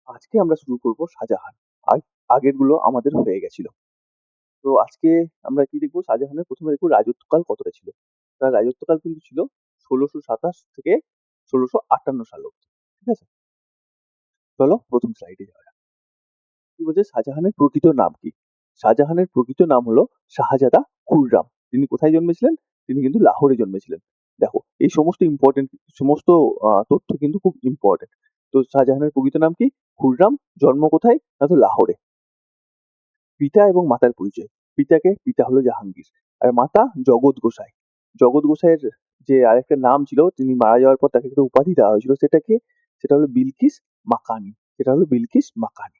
আজকে আমরা শুরু করব শাহজাহান। আর আগেরগুলো আমাদের হয়ে গেছিল। তো আজকে আমরা কি দেখবো? শাহজাহানের প্রথমে দেখবো রাজত্বকাল কতটা ছিল। তার রাজত্বকাল কিন্তু ছিল ১৬২৭ থেকে ১৬৫৮ সাল অব্দি। ঠিক আছে? চলো প্রথম স্লাইডে যাওয়া যাক। কি বলছে শাহজাহানের প্রকৃত নাম কি? শাহজাহানের প্রকৃত নাম হলো শাহজাদা খুররাম। তিনি কোথায় জন্মেছিলেন? তিনি কিন্তু লাহোরে জন্মেছিলেন। দেখো এই সমস্ত ইম্পর্টেন্ট সমস্ত তথ্য কিন্তু খুব ইম্পর্টেন্ট। তো শাহজাহানের প্রকৃত নাম কি? খুররাম। জন্ম কোথায়? না তো লাহোরে। পিতা এবং মাতার পরিচয়। পিতা হলো জাহাঙ্গীর আর মাতা জগৎ গোসাই। জগৎ গোসাইয়ের যে আরেকটা নাম ছিল, তিনি মারা যাওয়ার পর তাকে একটা উপাধি দেওয়া হয়েছিল, সেটা হলো বিলকিস মাকানি।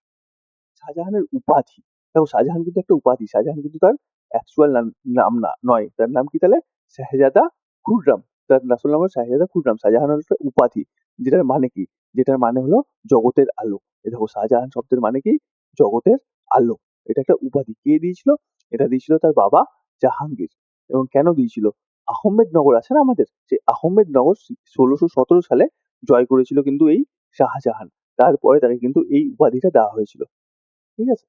শাহজাহানের উপাধি, দেখো শাহজাহান কিন্তু একটা উপাধি, শাহজাহান কিন্তু তার অ্যাকচুয়াল নাম নাম না নয়। তার নাম কি তাহলে? শাহজাদা খুররাম। তার আসল নাম হলো শাহজাদা খুররাম। শাহজাহান হলো একটা উপাধি, যেটার মানে কি? যেটার মানে হলো জগতের আলো। এই দেখো শাহজাহান শব্দের মানে কি? জগতের আলো। এটা একটা উপাধি। কে দিয়েছিল? এটা দিয়েছিল তার বাবা জাহাঙ্গীর। এবং কেন দিয়েছিল? আহমেদনগর আছে না আমাদের, সেই আহমেদনগর ১৬১৭ সালে জয় করেছিল কিন্তু এই শাহজাহান। তারপরে তাকে কিন্তু এই উপাধিটা দেওয়া হয়েছিল। ঠিক আছে?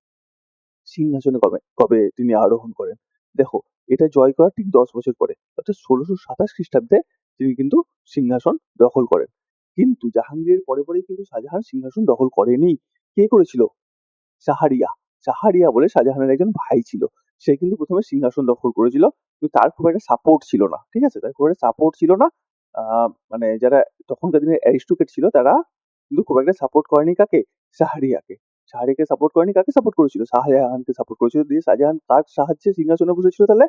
সিংহাসনে কবে কবে তিনি আরোহণ করেন? দেখো এটা জয় করার ঠিক ১০ বছর পরে, অর্থাৎ ১৬২৭ খ্রিস্টাব্দে তিনি কিন্তু সিংহাসন দখল করেন। কিন্তু জাহাঙ্গীরের পরে পরেই কিন্তু শাহজাহান সিংহাসন দখল করেনি। কে করেছিল? শাহরিয়া। শাহরিয়া বলে শাহজাহানের একজন ভাই ছিল। সে কিন্তু প্রথমে সিংহাসন দখল করেছিল, কিন্তু তার খুব একটা সাপোর্ট ছিল না। ঠিক আছে? তার খুব একটা সাপোর্ট ছিল না। মানে যারা তখনকার দিনে অ্যারিস্টোক্রেট ছিল তারা কিন্তু খুব একটা সাপোর্ট করেনি কাকে? শাহরিয়াকে। শাহরিয়াকে সাপোর্ট করেনি, কাকে সাপোর্ট করেছিল? শাহজাহানকে সাপোর্ট করেছিল। দিয়ে শাহজাহান কার সাহায্যে সিংহাসনে বসেছিল তাহলে?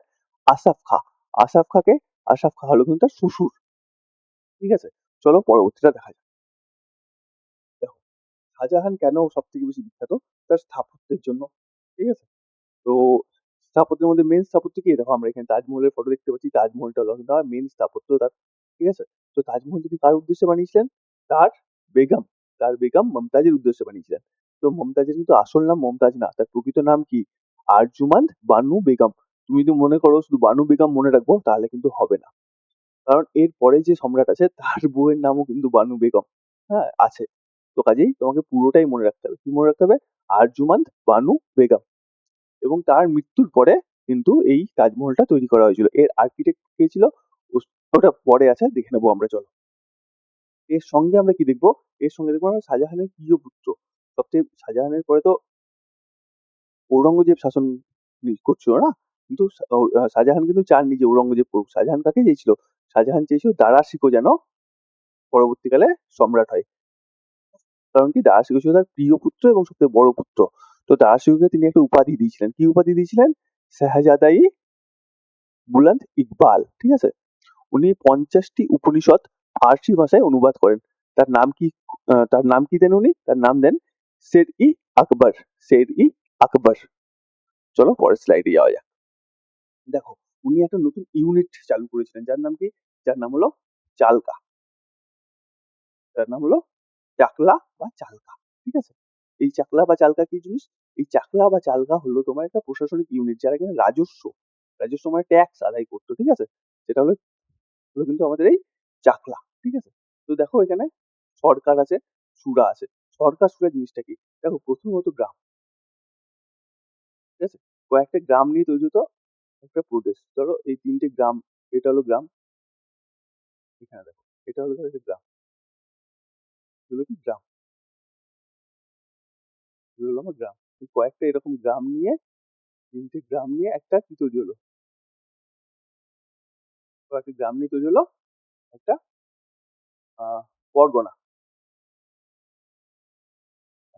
আসাফ খাঁ। আসাফ খাঁকে আসাফ খাঁ হলো কিন্তু তার শ্বশুর। ঠিক আছে? চলো পরবর্তীটা দেখা যাক। দেখো শাহজাহান কেন সব থেকে বেশি বিখ্যাত? তার স্থাপত্যের জন্য। ঠিক আছে? তো স্থাপত্যের মধ্যে মেন স্থাপত্য কি? দেখো আমরা এখানে তাজমহলের ফটো দেখতে পাচ্ছি। তাজমহলটা হলো কিন্তু মেন স্থাপত্য তার। ঠিক আছে? তো তাজমহল তিনি কার উদ্দেশ্যে বানিয়েছিলেন? তার বেগম, মমতাজের উদ্দেশ্যে বানিয়েছিলেন। তো মমতাজের কিন্তু আসল নাম মমতাজ না, তার প্রকৃত নাম কি? আরজুমান্দ বানু বেগম। তুমি যদি মনে করো শুধু বানু বেগম মনে রাখবো তাহলে কিন্তু হবে না। কারণ এর পরে যে সম্রাট আছে তার বউয়ের নামও কিন্তু বানু বেগম। হ্যাঁ, আছে। তো কাজেই তোমাকে পুরোটাই মনে রাখতে হবে। কি মনে রাখতে হবে? আরজুমান্দ বানু বেগম। এবং তার মৃত্যুর পরে কিন্তু এই তাজমহলটা তৈরি করা হয়েছিল। এর আর্কিটেক্ট কে ছিল? ওটা পরে আছে, দেখে নেবো আমরা, চলো। এর সঙ্গে আমরা কি দেখবো? এর সঙ্গে দেখবো আমরা শাহজাহানের প্রিয় পুত্র। সবচেয়ে শাহজাহানের পরে তো ঔরঙ্গজেব শাসন করছিল না? কিন্তু শাহজাহান কিন্তু চাননি যে ঔরঙ্গজেব করুক। শাহজাহান কাকে চেয়েছিল? শাহজাহান চেয়েছিল দারা শিকো যেন পরবর্তীকালে সম্রাট হয়। কারণ কি? দারা শিকো ছিল তার প্রিয় পুত্র এবং সবথেকে বড় পুত্র। তো দারা শিকোকে তিনি একটা উপাধি দিয়েছিলেন। কি উপাধি দিয়েছিলেন? শাহজাদাই বুলন্দ ইকবাল। ঠিক আছে? উনি ৫০টি উপনিষদ ফার্সি ভাষায় অনুবাদ করেন। তার নাম কি? তার নাম কি দেন উনি? তার নাম দেন শের-ই-আকবর। শের-ই-আকবর। চলো পরের স্লাইডে যাওয়া যাক। দেখো উনি একটা নতুন ইউনিট চালু করেছিলেন, যার নাম কি? যার নাম হলো চালকা। যার নাম হলো চাকলা বা চালকা। ঠিক আছে? এই চাকলা বা চালকা কি জিনিস? এই চাকলা বা চালকা হলো তোমার একটা প্রশাসনিক ইউনিট, যারা কিনা রাজস্ব মানে ট্যাক্স আদায় করতো। ঠিক আছে? যেটা হলো কিন্তু আমাদের এই চাকলা। ঠিক আছে? তো দেখো এখানে সরকার আছে, সুরা আছে। সরকার সুরা জিনিসটা কি? দেখো প্রথমত গ্রাম। ঠিক আছে? কয়েকটা গ্রাম নিয়ে তৈরি হতো একটা প্রদেশ। ধরো এই ৩ টে গ্রাম, এটা হলো গ্রাম। এখানে দেখো এটা হলো ধরো একটা গ্রাম। এগুলো কি গ্রাম? এগুলো হলো আমার গ্রাম। এই কয়েকটা এরকম গ্রাম নিয়ে, ৩ টে গ্রাম নিয়ে একটা কি তৈরি হলো? কয়েকটা গ্রাম নিয়ে তৈরি হলো একটা আ পরগনা।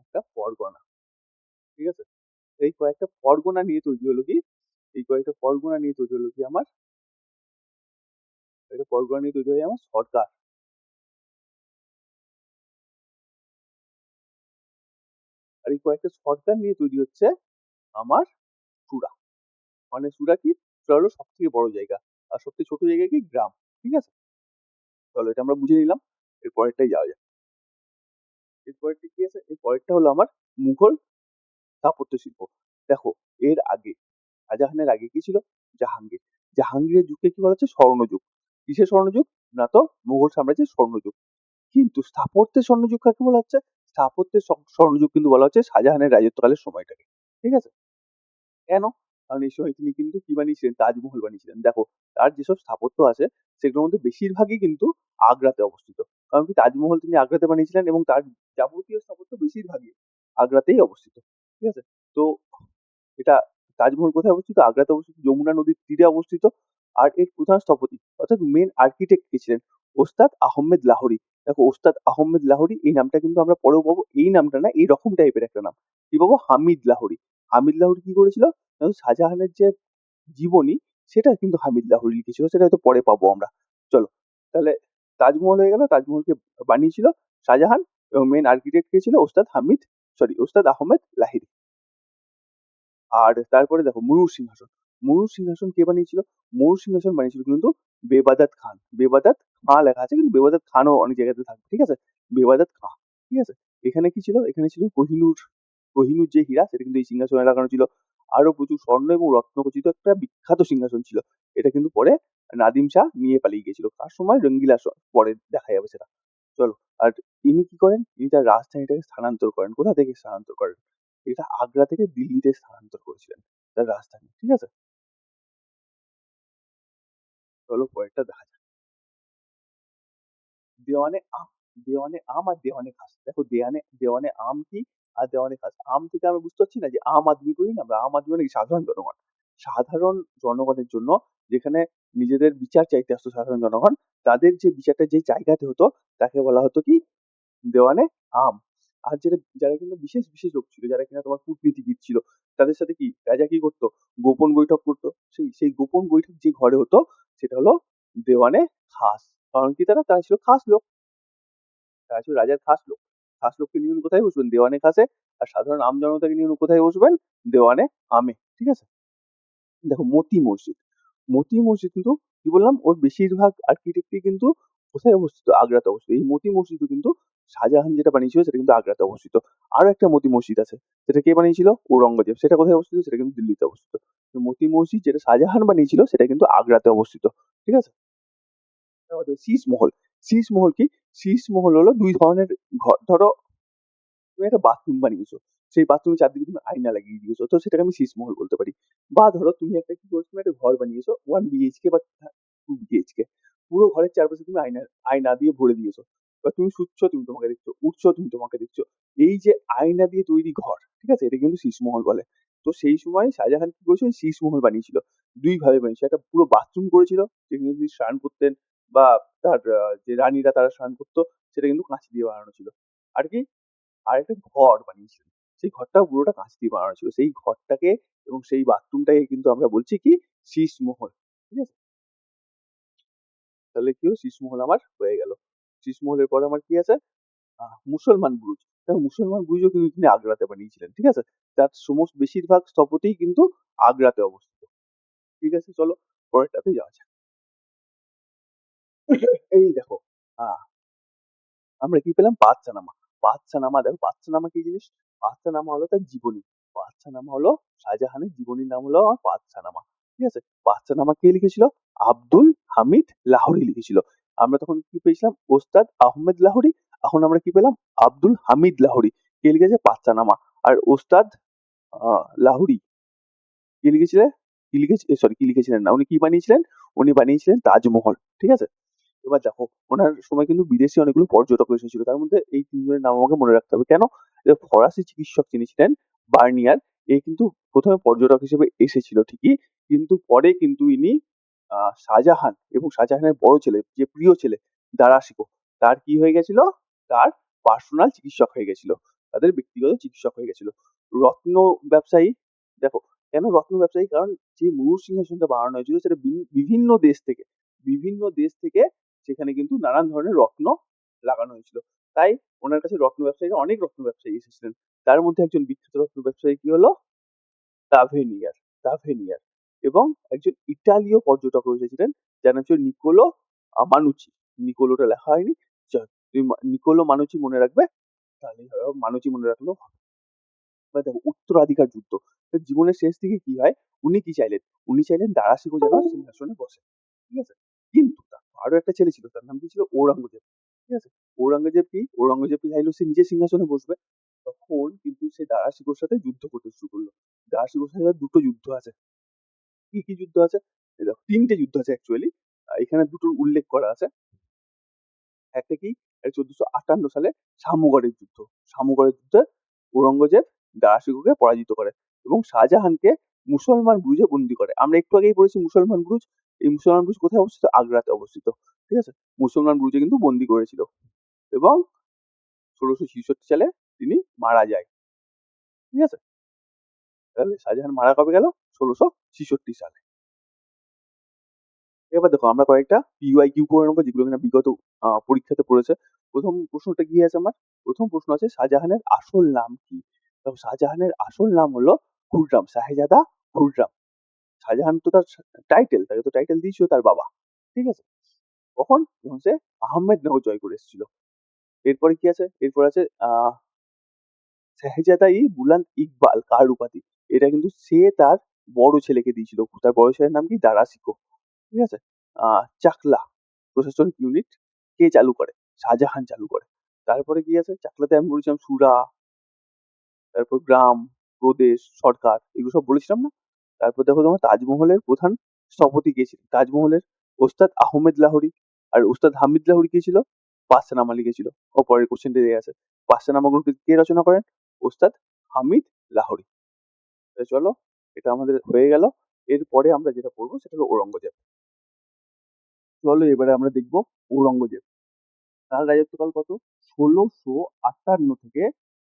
একটা পরগনা। ঠিক আছে? এই কয়েকটা পরগনা নিয়ে তৈরি হলো কি? এই কয়েকটা পরগনা নিয়ে তৈরি হলো কি আমার? একটা পরগনা নিয়ে তৈরি হয় আমার সরকার। আর এই কয়েকটা সরকার নিয়ে তৈরি হচ্ছে আমার সুরা। মানে সুরা কি? সুরা হলো সবথেকে বড় জায়গা। আর সবথেকে ছোট জায়গা কি? গ্রাম। ঠিক আছে? চলো এটা আমরা বুঝে নিলাম। এর পরেরটায় যাওয়া যাক। এর পরেরটা কি আছে? এর পরেরটা হলো আমার মুঘল স্থাপত্য শিল্প। দেখো এর আগে, শাহজাহানের আগে কি ছিল? জাহাঙ্গীর। জাহাঙ্গীরের যুগকে কি বলা হচ্ছে? স্বর্ণযুগ। কিসের স্বর্ণযুগ? না তো মুঘল সাম্রাজ্যের স্বর্ণযুগ। কিন্তু স্থাপত্যের স্বর্ণযুগ কাকে বলা হচ্ছে? স্থাপত্যের স্বর্ণযুগ কিন্তু বলা হচ্ছে শাহজাহানের রাজত্বকালের সময়টাকে। ঠিক আছে? কেন? কারণ এই সময় তিনি কিন্তু কি বানিয়েছিলেন? তাজমহল বানিয়েছিলেন। দেখো, তার যেসব স্থাপত্য আছে সেগুলোর মধ্যে বেশিরভাগই কিন্তু আগ্রাতে অবস্থিত। কারণ কি তাজমহল তিনি আগ্রাতে বানিয়েছিলেন এবং তার যাবতীয় স্থাপত্য বেশিরভাগই আগ্রাতেই অবস্থিত। ঠিক আছে? তো এটা তাজমহল কোথায় অবস্থিত? আগ্রাতে অবস্থিত, যমুনা নদীর তীরে অবস্থিত। আর এর প্রধান স্থপতি অর্থাৎ মেন আর্কিটেক্ট কে ছিলেন? ওস্তাদ আহমেদ লাহোরী। দেখো, ওস্তাদ আহমেদ লাহোরী এই নামটা কিন্তু আমরা পরেও পাবো। এই নামটা না, এইরকম টাইপের একটা নাম। কি পাবো? হামিদ লাহোরী। হামিদ লাহোরী কি করেছিল? দেখো, শাহজাহানের যে জীবনী সেটা কিন্তু হামিদ লাহোরী লিখেছিল, সেটা হয়তো পরে পাবো আমরা। চলো, তাহলে তাজমহল হয়ে গেল। তাজমহলকে বানিয়েছিল শাহজাহান এবং মেন আর্কিটেক্ট কে ছিল? ওস্তাদ আহমেদ লাহিড়ী। আর তারপরে দেখো ময়ূর সিংহাসন। ময়ূর সিংহাসন কে বানিয়েছিল? ময়ূর সিংহাসন বানিয়েছিল কিন্তু বেবাদাত খান। বেবাদাত খাঁ লেখা আছে, কিন্তু বেবাদাত খানও অনেক জায়গাতে থাকবে। ঠিক আছে? বেবাদাত খাঁ। ঠিক আছে? এখানে কি ছিল? এখানে ছিল কোহিনূর। কোহিনূর যে হীরা সেটা কিন্তু এই সিংহাসনে লাগানো ছিল। আরো প্রচুর স্বর্ণ এবং রত্নখচিত একটা বিখ্যাত সিংহাসন ছিল। এটা কিন্তু পরে নাদিম শাহ নিয়ে পালিয়ে গিয়েছিল। তার সময় রঙ্গিলা পরে দেখা যাবে সেটা। চলো, আর ইনি কি করেন? ইনি তার রাজধানীটাকে স্থানান্তর করেন। কোথা থেকে স্থানান্তর করেন? এটা আগ্রা থেকে দিল্লিতে স্থানান্তর করেছিলেন তার রাজধানী। ঠিক আছে? চলো পরেরটা দেখা যাক। দেওয়ানে আম। দেওয়ানে আম আর দেওয়ানে খাস। দেখো, দেওয়ানে আম কি আর দেওয়ানে খাস। আম থেকে আমরা বুঝতে পারছি না যে আম আদমি করি না আমরা? আম আদমি মানে কি? সাধারণ জনগণ। সাধারণ জনগণের জন্য যেখানে নিজেদের বিচার চাইতে আসতো সাধারণ জনগণ, তাদের যে বিচারটা যে জায়গাতে হতো তাকে বলা হতো কি? দেওয়ানে আম। আর যারা কিন্তু বিশেষ বিশেষ লোক ছিল, যারা কিনা তোমার কূটনীতিবিদ ছিল, তাদের সাথে কি রাজা কি করতো? গোপন বৈঠক করতো। সেই গোপন বৈঠক যে ঘরে হতো সেটা হলো দেওয়ানে খাস। কারণ কি? তারা তারা ছিল খাস লোক। তারা ছিল রাজার খাস লোক। খাস লোককে নিয়ে উনি কোথায় বসবেন? দেওয়ানে খাসে। আর সাধারণ আম জনতাকে নিয়ে উনি কোথায় বসবেন? দেওয়ানে আমে। ঠিক আছে? দেখো, মতি মসজিদ। মতি মসজিদ কিন্তু কি বললাম? ওর বেশিরভাগ আর্কিটেক্টই কিন্তু কোথায় অবস্থিত? আগ্রাতে অবস্থিত। এই মতি মসজিদও কিন্তু শাহজাহান যেটা বানিয়েছিল সেটা কিন্তু আগ্রাতে অবস্থিত। আরো একটা মতি মসজিদ আছে, সেটা কে বানিয়েছিল? ঔরঙ্গজেব। সেটা কোথায় অবস্থিত? সেটা কিন্তু দিল্লিতে অবস্থিত। তো মতি মসজিদ যেটা শাহজাহান বানিয়েছিল সেটা কিন্তু আগ্রাতে অবস্থিত। ঠিক আছে? তারপর দেখো শীষ মহল। শীষ মহল কি? শীষ মহল হলো দুই ধরনের ঘর। ধরো, তুমি একটা বাথরুম বানিয়েছো, সেই বাথরুমের চারদিকে তুমি আয়না লাগিয়ে দিয়েছো, তো সেটাকে আমি শীষমহল বলতে পারি। বা ধরো তুমি একটা কি করেছো? তুমি একটা ঘর বানিয়েছো 1 BHK বা 2 BHK। পুরো ঘরের চারপাশে তুমি আয়না আয়না দিয়ে ভরে দিয়েছো। এবার তুমি শুচ্ছ, তুমি তোমাকে দেখছো, উঠছো, তুমি তোমাকে দেখছো। এই যে আয়না দিয়ে তৈরি ঘর, ঠিক আছে, এটা কিন্তু শীষমহল বলে। তো সেই সময় শাহজাহান কি করেছিল? শীষমহল বানিয়েছিল। দুই ভাবে বানিয়েছিল। একটা পুরো বাথরুম করেছিল, যেখানে তিনি স্নান করতেন বা তার যে রানীরা তারা স্নান করতো, সেটা কিন্তু কাঁচ দিয়ে বানানো ছিল। আর কি? আরেকটা ঘর বানিয়েছিলেন। সেই ঘরটা পুরোটা কাঁচ দিয়ে বানানো ছিল। সেই ঘরটাকে এবং সেই বাথরুমটাকে কিন্তু আমরা বলছি কি? শীষমহল। ঠিক আছে? তাহলে কি হলো? শীষমহল আমার হয়ে গেল। শীষমহলের পরে আমার কি আছে? মুসলমান বুরুজ। দেখো, মুসলমান বুরুজও কিন্তু তিনি আগ্রাতে বানিয়েছিলেন। ঠিক আছে? তার সমস্ত বেশিরভাগ স্থপতিই কিন্তু আগ্রাতে অবস্থিত। ঠিক আছে? চলো পরেরটাতে যাওয়া যাক। এই দেখো, আহ আমরা কি পেলাম? বাদশানামা। বাদশানামা, দেখো বাদশানামা কি জিনিস? বাদশানামা হলো তার জীবনী। বাদশানামা হলো শাহজাহানের জীবনীর নাম হলো আমার বাদশানামা। ঠিক আছে? বাদশানামা কে লিখেছিল? আব্দুল হামিদ লাহোরী লিখেছিল। আমরা তখন কি পেয়েছিলাম? ওস্তাদ আহমেদ লাহোরী। এখন আমরা কি পেলাম? আব্দুল হামিদ লাহোরী। কে লিখেছে? বাদশানামা। আর ওস্তাদ লাহোরী কি লিখেছিলেন? কি লিখেছিলেন না, উনি কি বানিয়েছিলেন? উনি বানিয়েছিলেন তাজমহল। ঠিক আছে? এবার দেখো, ওনার সময় কিন্তু বিদেশি অনেকগুলো পর্যটক এসেছিল। তার মধ্যে এই তিনজনের নাম আমাকে মনে রাখতে হবে। কেন? যে ফরাসি চিকিৎসক যিনি ছিলেন, বার্নিয়ার, এ কিন্তু প্রথমে পর্যটক হিসেবে এসেছিল ঠিকই, কিন্তু পরে কিন্তু ইনি শাহজাহান এবং শাহজাহানের বড় ছেলে, যে প্রিয় ছেলে দারা শিকো, তার কি হয়ে গেছিল? তার পার্সোনাল চিকিৎসক হয়ে গেছিল। তাদের ব্যক্তিগত চিকিৎসক হয়ে গেছিল। রত্ন ব্যবসায়ী। দেখো, কেন রত্ন ব্যবসায়ী? কারণ যে ময়ূর সিংহাসনটা বানানো হয়েছিল সেটা বিভিন্ন দেশ থেকে, বিভিন্ন দেশ থেকে সেখানে কিন্তু নানান ধরনের রত্ন লাগানো হয়েছিল। তাই ওনার কাছে রত্ন ব্যবসায়ীরা, অনেক রত্ন ব্যবসায়ী এসেছিলেন। তার মধ্যে একজন বিখ্যাত রত্ন ব্যবসায়ী কি হলো? তাভেনিয়ার। তাভেনিয়ার। এবং একজন ইতালীয় পর্যটক এসেছিলেন, যার নাম ছিল নিকোলো মানুচি। নিকোলোটা লেখা হয়নি। তুমি নিকোলো মানুচি মনে রাখবে, তাহলেই হবে। মানুচি মনে রাখলেও হবে। এবার দেখো, উত্তরাধিকার যুদ্ধ। তো জীবনের শেষ দিকে কি হয়? উনি কি চাইলেন? উনি চাইলেন দারা শিকো যেন সিংহাসনে বসে। ঠিক আছে? কিন্তু তার আরো একটা ছেলে ছিল, তার নাম কি ছিল? ঔরঙ্গজেব। ঠিক আছে? ঔরঙ্গজেব কি চাইলো সে নিজে সিংহাসনে বসবে। তখন কিন্তু সে দারা শিকোর সাথে যুদ্ধ করতে শুরু করলো। দারা শিকোর সাথে তার দুটো যুদ্ধ আছে। কি কি যুদ্ধ আছে? এই দেখো ৩ টে যুদ্ধ আছে অ্যাকচুয়ালি। এখানে দুটোর উল্লেখ করা আছে। একটা কি? ১৪৫৮ সালে শামুগড়ের যুদ্ধ। শামুগড়ের যুদ্ধে ঔরঙ্গজেব দারা শিকোকে পরাজিত করে এবং শাহজাহানকে মুসলমান বুরুজে বন্দী করে। আমরা একটু আগেই পড়েছি মুসলমান বুরুজ। এই মুসলমান বুরুজ কোথায় অবস্থিত? আগ্রাতে অবস্থিত। ঠিক আছে? মুসলমান বুরুজে কিন্তু বন্দী করেছিল এবং ১৬৬৬ সালে তিনি মারা যায়। ঠিক আছে? তাহলে শাহজাহান মারা কবে গেল? ১৬৬৬ সালে। এবার দেখো আমরা কয়েকটা PYQ করে নেবো যেগুলো কিনা বিগত পরীক্ষাতে পড়েছে। প্রথম প্রশ্নটা কি আছে আমার? প্রথম প্রশ্ন আছে শাহজাহানের আসল নাম কি? দেখো শাহজাহানের আসল নাম হলো খুররাম, শাহজাদা খুররাম। শাহজাহান তো তার টাইটেল, তাকে তো টাইটেল দিয়েছিল তার বাবা। ঠিক আছে? কখন? যখন সে আহমেদনগর জয় করে এসেছিল। এরপরে কি আছে? এরপর আছে শাহজাদা-ই বুলন্দ ইকবাল কার উপাধি? এটা কিন্তু সে তার বড় ছেলেকে দিয়েছিল। তার বড় ছেলের নাম কি? দারা শিকো। ঠিক আছে? চাকলা প্রশাসনিক ইউনিট কে চালু করে? শাহজাহান চালু করে। তারপরে কি আছে? চাকলাতে আমি বলেছিলাম সুরা, তারপর গ্রাম, প্রদেশ, সরকার এগুলো সব বলেছিলাম না? তারপর দেখো তোমার তাজমহলের প্রধান স্থপতি কে ছিল? তাজমহলের ওস্তাদ আহমেদ লাহোরী। আর ওস্তাদ হামিদ লাহোরী কে ছিল? বাদশাহনামা লিখেছিল। পরের কোশ্চেনটা দিয়ে আছে। বাদশাহনামাগুলো কে রচনা করেন? ওস্তাদ হামিদ লাহোরী। তো চলো এটা আমাদের হয়ে গেল। এরপরে আমরা যেটা পড়বো সেটা হলো ঔরঙ্গজেব। চলো এবারে আমরা দেখবো ঔরঙ্গজেব। তার রাজত্বকাল কত? ১৬৫৮ থেকে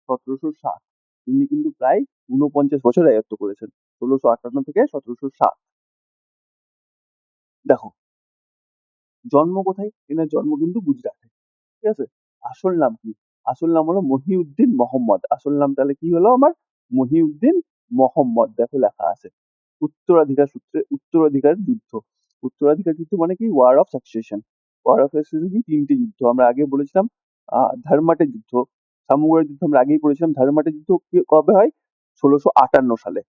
১৭০৭। তিনি কিন্তু প্রায় ৪৯ বছর রাজত্ব করেছেন। ১৬৫৮ থেকে ১৭০৭। দেখো জন্ম কোথায়? এনার জন্ম কিন্তু গুজরাটে। ঠিক আছে? আসল নাম কি? আসল নাম হলো মহিউদ্দিন মোহাম্মদ। আসল নাম তাহলে কি হলো আমার? মহিউদ্দিন মোহাম্মদ। দেখো লেখা আছে। উত্তরাধিকার সূত্রে উত্তরাধিকার যুদ্ধ। উত্তরাধিকার যুদ্ধ মানে কি? War of succession. War of succession কি? ৩ টে যুদ্ধ। আমরা আগে বলেছিলাম ধর্মাটের যুদ্ধ, সামুগড়ের যুদ্ধ আমরা আগেই পড়েছিলাম। ধর্মাটের যুদ্ধ কবে হয়? ১৬৫৮ সালে।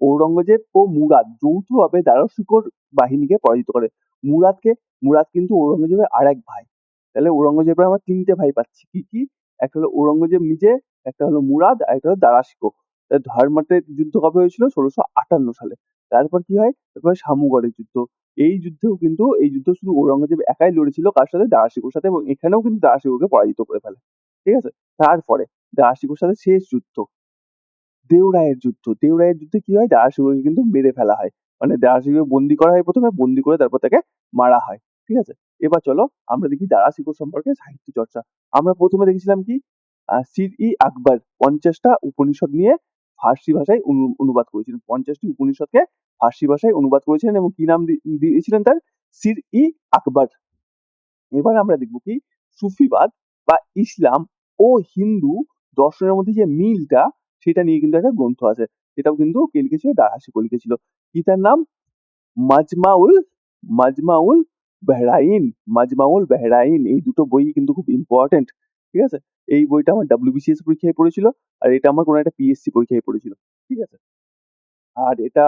ঔরঙ্গজেব ও মুরাদ যৌথভাবে দারা শিকোর বাহিনীকে পরাজিত করে। মুরাদকে? মুরাদ কিন্তু ঔরঙ্গজেবের আরেক ভাই। তাহলে ঔরঙ্গজেবের আমরা ৩ টে ভাই পাচ্ছি। কি কি? একটা হলো ঔরঙ্গজেব নিজে, একটা হলো মুরাদ, আর একটা হলো দারা শিকো। ধর্মাটের যুদ্ধ কবে হয়েছিল? ১৬৫৮ সালে। তারপর কি হয়? তারপর শামুগড়ের যুদ্ধ। এই যুদ্ধ শুধু ঔরঙ্গজেব একাই লড়েছিল কার সাথে? দারা শিকোর সাথে, এবং এখানেও কিন্তু দারা শিকোকে পরাজিত করে ফেলে। ঠিক আছে? তারপরে দারা শিকোর সাথে শেষ যুদ্ধ দেওরায়ের যুদ্ধ। দেওরায়ের যুদ্ধে কি হয়? দারা শিকোকে কিন্তু মেরে ফেলা হয়। মানে দারা শিকোকে বন্দী করা হয় প্রথমে, বন্দী করে তারপর তাকে মারা হয়। ঠিক আছে? এবার চলো আমরা দেখি দারা শিকো সম্পর্কে সাহিত্য চর্চা। আমরা প্রথমে দেখেছিলাম কি? সির-ই আকবর ৫০টা উপনিষদ নিয়ে ফার্সি ভাষায় অনুবাদ করেছিলেন। ৫০টি উপনিষদকে ফার্সি ভাষায় অনুবাদ করেছিলেন এবং কি নাম দিয়েছিলেন তার? সির-ই আকবর। এবার আমরা দেখব কি? সুফিবাদ বা ইসলাম ও হিন্দু দর্শনের মধ্যে যে মিলটা সেটা নিয়ে কিন্তু একটা গ্রন্থ আছে। সেটাও কিন্তু কে লিখেছিল? দারা শিকো লিখেছিল। কি তার নাম? মাজমাউল মাজমাউল বাহরাইন। মাজমাউল বাহরাইন। এই দুটো বই কিন্তু খুব ইম্পর্টেন্ট। ঠিক আছে? এই বইটা আমার WBCS পরীক্ষায় পড়েছিল আর এটা আমার কোনো একটা PSC পরীক্ষায় পড়েছিল। ঠিক আছে? আর এটা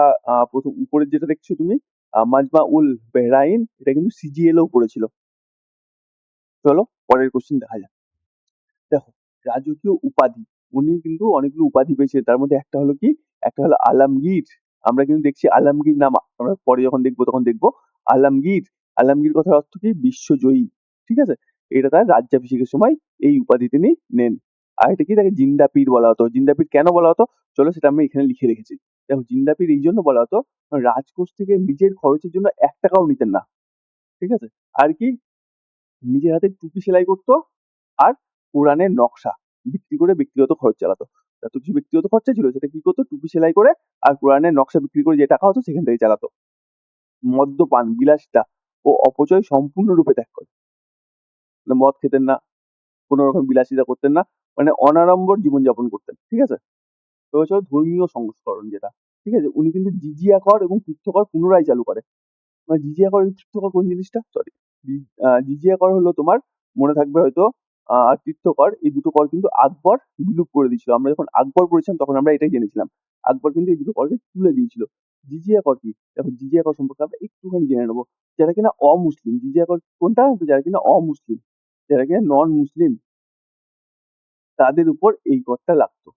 প্রথম উপরের যেটা দেখছো তুমি মাজমাউল বাহরাইন, এটা কিন্তু CGL এও পড়েছিল। চলো পরের কোশ্চেন দেখা যাক। দেখো রাজকীয় উপাধি। উনি কিন্তু অনেকগুলো উপাধি পেয়েছিলেন। তার মধ্যে একটা হলো কি? একটা হলো আলমগীর। আমরা কিন্তু দেখছি আলমগীর নাম, আমরা পরে যখন দেখবো তখন দেখবো। আলমগীর। আলমগীর কথার অর্থ কি? বিশ্বজয়ী। ঠিক আছে? এটা তার রাজ্যাভিষেকের সময় এই উপাধি তিনি নেন। আর এটা কি? তাকে জিন্দা পীর বলা হতো। জিন্দা পীর কেন বলা হতো? চলো সেটা আমি এখানে লিখে রেখেছি। দেখো জিন্দা পীর এই জন্য বলা হতো কারণ রাজকোষ থেকে নিজের খরচের জন্য ১ টাকাও নিতেন না। ঠিক আছে? আর কি? নিজের হাতে টুপি সেলাই করতো আর কোরআনের নকশা বিক্রি করে ব্যক্তিগত খরচ চালাতো। যত কিছু ব্যক্তিগত খরচা ছিল সেটা কি করতো? টুপি সেলাই করে আর কোরআনের নকশা বিক্রি করে যে টাকা হতো সেখান থেকে চালাতো। মদ্যপান, বিলাসিতা ও অপচয় সম্পূর্ণরূপে ত্যাগ করে। মানে মদ খেতেন না, কোনো রকম বিলাসিতা করতেন না, মানে অনাড়ম্বর জীবনযাপন করতেন। ঠিক আছে? তো হচ্ছে ধর্মীয় সংস্করণ যেটা। ঠিক আছে? উনি কিন্তু জিজিয়া কর এবং তীর্থকর পুনরায় চালু করে। মানে জিজিয়া কর এবং তীর্থকর কোন জিনিসটা? সরি। জিজিয়া কর হলো তোমার, মনে থাকবে হয়তো, আর তীর্থকর এই দুটো কর কিন্তু আকবর বিলুপ করে দিয়েছিল। আমরা যখন আকবর পড়েছিলাম তখন আমরা এটাই জেনেছিলাম। আকবর কিন্তু এই দুটো করকে তুলে দিয়েছিল। জিজিয়া কর কি? দেখো জিজিয়া কর সম্পর্কে আমরা একটুখানি জেনে নেবো। যারা কিনা অমুসলিম, জিজিয়া কর কোনটা? তো যারা কিনা অমুসলিম। যারা কিনা নন মুসলিম তাদের উপর এই করটা লাগতো।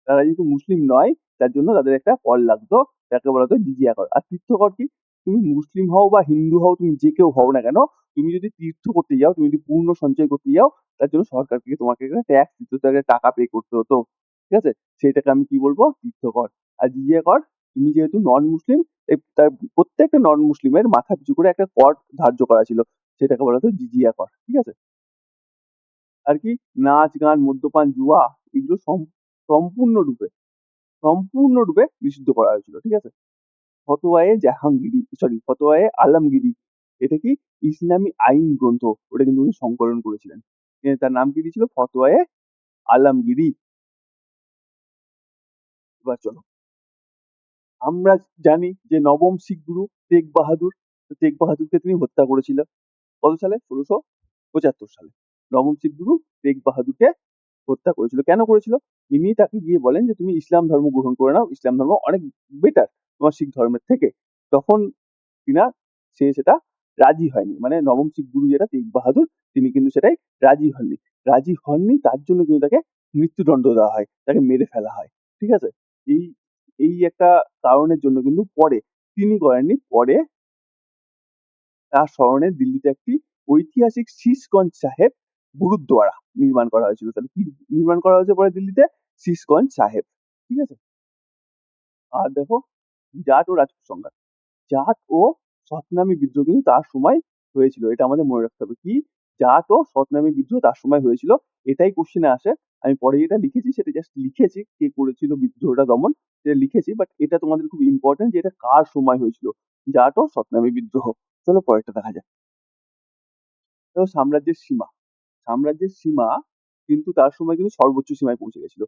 তারা যেহেতু মুসলিম নয় তার জন্য তাদের একটা কর লাগতো, যাকে বলা হতো জিজিয়া কর। আর তীর্থকর কি, তুমি মুসলিম হও বা হিন্দু হও, তুমি যে কেউ হও না কেন, তুমি যদি তীর্থ করতে যাও, তুমি যদি পূর্ণ সঞ্চয় করতে যাও, তার জন্য সরকার থেকে তোমাকে একটা ট্যাক্স দিত, তাকে টাকা পে করতে হতো। ঠিক আছে, সেইটাকে আমি কি বলবো, তীর্থকর। আর জিজিয়া কর, তুমি যেহেতু নন মুসলিম, তার প্রত্যেকটা নন মুসলিমের মাথা পিছু করে একটা কর ধার্য করা ছিল, সেটাকে বলা হতো জিজিয়া কর। ঠিক আছে। আর কি, নাচ গান মদ্যপান জুয়া এগুলো সম্পূর্ণরূপে সম্পূর্ণরূপে নিষিদ্ধ করা হয়েছিল। ঠিক আছে। ফতোয়ায়ে জাহাঙ্গীরি, সরি, ফতোয়ায়ে আলমগীরি, এটা কি ইসলামী আইন গ্রন্থ, ওটা কিন্তু উনি সংকলন করেছিলেন। তার নাম কি দিয়েছিল, ফতোয়ায়ে আলমগীরি। এবার চলো, আমরা জানি যে নবম শিখ গুরু তেগ বাহাদুর, তো তেগ বাহাদুরকে তিনি হত্যা করেছিল কত সালে, 1675 সালে। নবম শিখ গুরু তেগ বাহাদুরকে হত্যা করেছিল। কেন করেছিল, ইনি তাকে গিয়ে বলেন যে তুমি ইসলাম ধর্ম গ্রহণ করে নাও, ইসলাম ধর্ম অনেক বেটার তোমার শিখ ধর্মের থেকে। তখন কিনা সে সেটা রাজি হয়নি, মানে নবম শিখ গুরু যেটা তেগ বাহাদুর, তিনি কিন্তু সেটাই রাজি হননি, তার জন্য কিন্তু তাকে মৃত্যুদণ্ড দেওয়া হয়, তাকে মেরে ফেলা হয়। ঠিক আছে। এই এই একটা কারণের জন্য কিন্তু পরে তিনি করেননি, পরে তার স্মরণে দিল্লিতে একটি ঐতিহাসিক শীশগঞ্জ সাহেব গুরুদ্বারা নির্মাণ করা হয়েছিল। তাহলে কি নির্মাণ করা হয়েছে পরে দিল্লিতে, শীশগঞ্জ সাহেব। ঠিক আছে। আর দেখো, জাট ও রাজপুত সংঘাত, জাট ও সতনামী বিদ্রোহ কিন্তু তার সময় হয়েছিল, এটা আমাদের মনে রাখতে হবে। কি, জাট ও সতনামী বিদ্রোহ তার সময় হয়েছিল, এটাই কোশ্চেনে আসে। আমি পরে যেটা লিখেছি সেটা জাস্ট লিখেছি, কে করেছিল বিদ্রোহটা দমন, সেটা লিখেছি, বাট এটা তোমাদের খুব ইম্পর্টেন্ট যে এটা কার সময় হয়েছিল, জাট ও সতনামী বিদ্রোহ। চলো পরেরটা দেখা যাক। তো সাম্রাজ্যের সীমা, সাম্রাজ্যের সীমা কিন্তু তার সময় কিন্তু সর্বোচ্চ সীমায় পৌঁছে গেছিল।